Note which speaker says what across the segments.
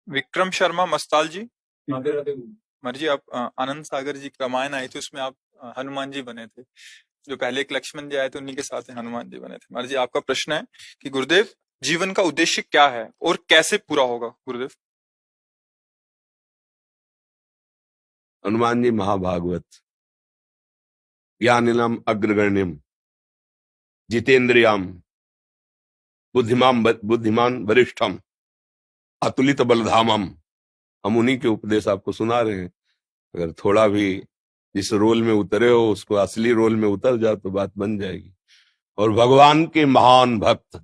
Speaker 1: विक्रम शर्मा मस्ताल जी। मर्जी आप आनंद सागर जी की रामायण आई थी, उसमें आप हनुमान जी बने थे। जो पहले एक लक्ष्मण जी आए थे, उन्हीं के साथ हनुमान जी बने थे। मर्जी आपका प्रश्न है कि गुरुदेव, जीवन का उद्देश्य क्या है और कैसे पूरा होगा? गुरुदेव।
Speaker 2: हनुमान जी महाभागवत, ज्ञानिनाम अग्रगण्यम, जितेंद्रियाम, बुद्धिमान वरिष्ठम, अतुलित बलधामम। हम उन्हीं के उपदेश आपको सुना रहे हैं। अगर थोड़ा भी जिस रोल में उतरे हो उसको असली रोल में उतर जाओ तो बात बन जाएगी। और भगवान के महान भक्त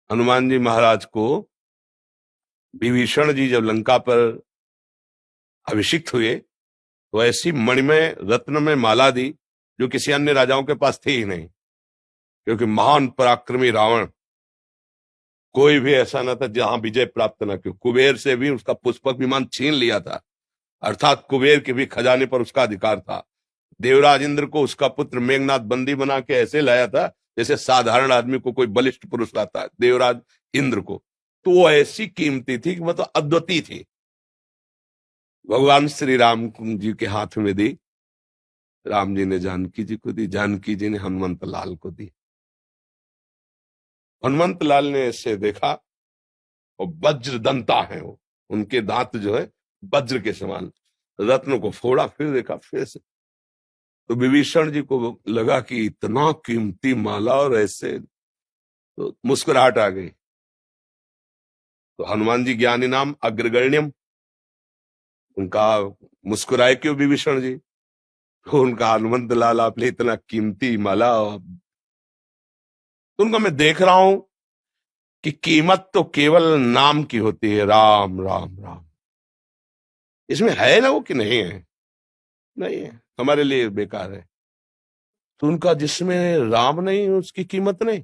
Speaker 2: हनुमान जी महाराज को विभीषण जी जब लंका पर अभिषिक्त हुए तो ऐसी मणिमय रत्नमय माला दी जो किसी अन्य राजाओं के पास थी ही नहीं, क्योंकि महान पराक्रमी रावण कोई भी ऐसा न था जहां विजय प्राप्त न की। कुबेर से भी उसका पुष्पक विमान छीन लिया था, अर्थात कुबेर के भी खजाने पर उसका अधिकार था। देवराज इंद्र को उसका पुत्र मेघनाथ बंदी बना के ऐसे लाया था जैसे साधारण आदमी को कोई बलिष्ठ पुरुष लाता है, देवराज इंद्र को। तो वो ऐसी कीमती थी कि मतलब अद्वितीय थी। भगवान श्री राम जी के हाथ में दी, राम जी ने जानकी जी को दी, जानकी जी ने हनुमंत लाल को दी। हनुमंत लाल ने ऐसे देखा और वज्र दंता है वो, उनके दांत जो है वज्र के समान। रत्न को फोड़ा, फिर देखा, फिर से। तो विभीषण जी को लगा कि इतना कीमती माला और ऐसे, तो मुस्कुराहट आ गई। तो हनुमान जी ज्ञानी नाम अग्रगण्यम, उनका मुस्कुराए क्यों विभीषण जी? तो उनका हनुमंत लाल आपने इतना कीमती माला। तो उनका मैं देख रहा हूं कि कीमत तो केवल नाम की होती है, राम राम राम। इसमें है ना वो कि नहीं है? नहीं है, हमारे लिए बेकार है। तो उनका जिसमें राम नहीं उसकी कीमत नहीं,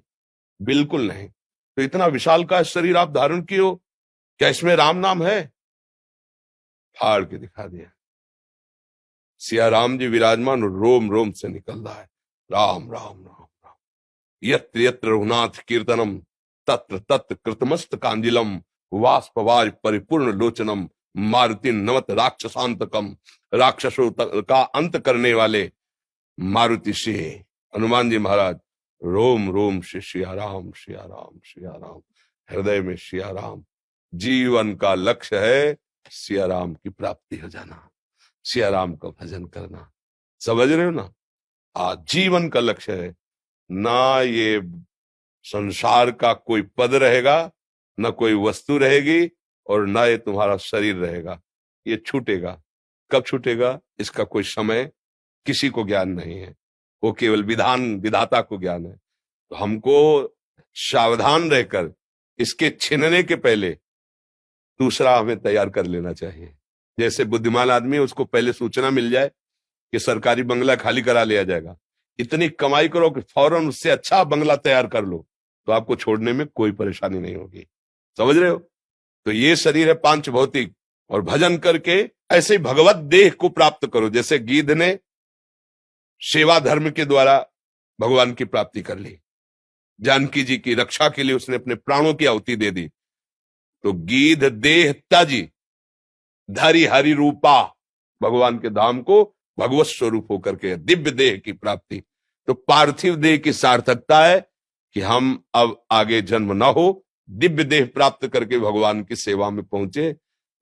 Speaker 2: बिल्कुल नहीं। तो इतना विशाल का शरीर आप धारण किए हो, क्या इसमें राम नाम है? फाड़ के दिखा दिया। सिया राम जी विराजमान, रोम रोम से निकल रहा है राम राम राम राम। यत्र यत्र रघुनाथ कीर्तनम, तत्र तत्र कृतमस्त कांजिलम, वाष्पवाज परिपूर्ण लोचनम, मारुति नमत राक्षसांतकम। राक्षसों का अंत करने वाले मारुति से हनुमान जी महाराज रोम रोम से सिया राम सिया राम सिया राम, हृदय में सिया राम। जीवन का लक्ष्य है सिया राम की प्राप्ति हो जाना, सिया राम का भजन करना। समझ रहे हो ना? आज जीवन का लक्ष्य है। ना ये संसार का कोई पद रहेगा, ना कोई वस्तु रहेगी, और ना ये तुम्हारा शरीर रहेगा। ये छूटेगा। कब छूटेगा इसका कोई समय किसी को ज्ञान नहीं है, वो केवल विधान विधाता को ज्ञान है। तो हमको सावधान रहकर इसके छीनने के पहले दूसरा हमें तैयार कर लेना चाहिए। जैसे बुद्धिमान आदमी, उसको पहले सूचना मिल जाए कि सरकारी बंगला खाली करा लिया जाएगा, इतनी कमाई करो कि फौरन उससे अच्छा बंगला तैयार कर लो, तो आपको छोड़ने में कोई परेशानी नहीं होगी। समझ रहे हो? तो ये शरीर है पांच भौतिक, और भजन करके ऐसे ही भगवत देह को प्राप्त करो। जैसे गीध ने सेवा धर्म के द्वारा भगवान की प्राप्ति कर ली, जानकी जी की रक्षा के लिए उसने अपने प्राणों की आहुति दे दी। तो गीध देह त्याजी धरि हरि रूपा, भगवान के धाम को भगवत स्वरूप होकर के दिव्य देह की प्राप्ति। तो पार्थिव देह की सार्थकता है कि हम अब आगे जन्म न हो, दिव्य देह प्राप्त करके भगवान की सेवा में पहुंचे।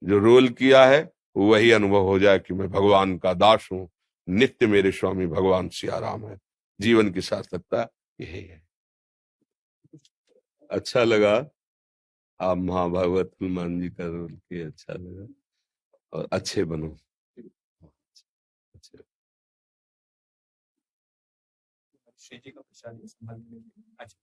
Speaker 2: जो रोल किया है वही अनुभव हो जाए कि मैं भगवान का दास हूं, नित्य मेरे स्वामी भगवान सिया राम है। जीवन की सार्थकता यही है। अच्छा लगा आप महाभागवत हनुमान जी का रोल किए, अच्छा लगा। और अच्छे बनो, अच्छे।
Speaker 1: श्री जी का प्रसाद संभाल। अच्छा।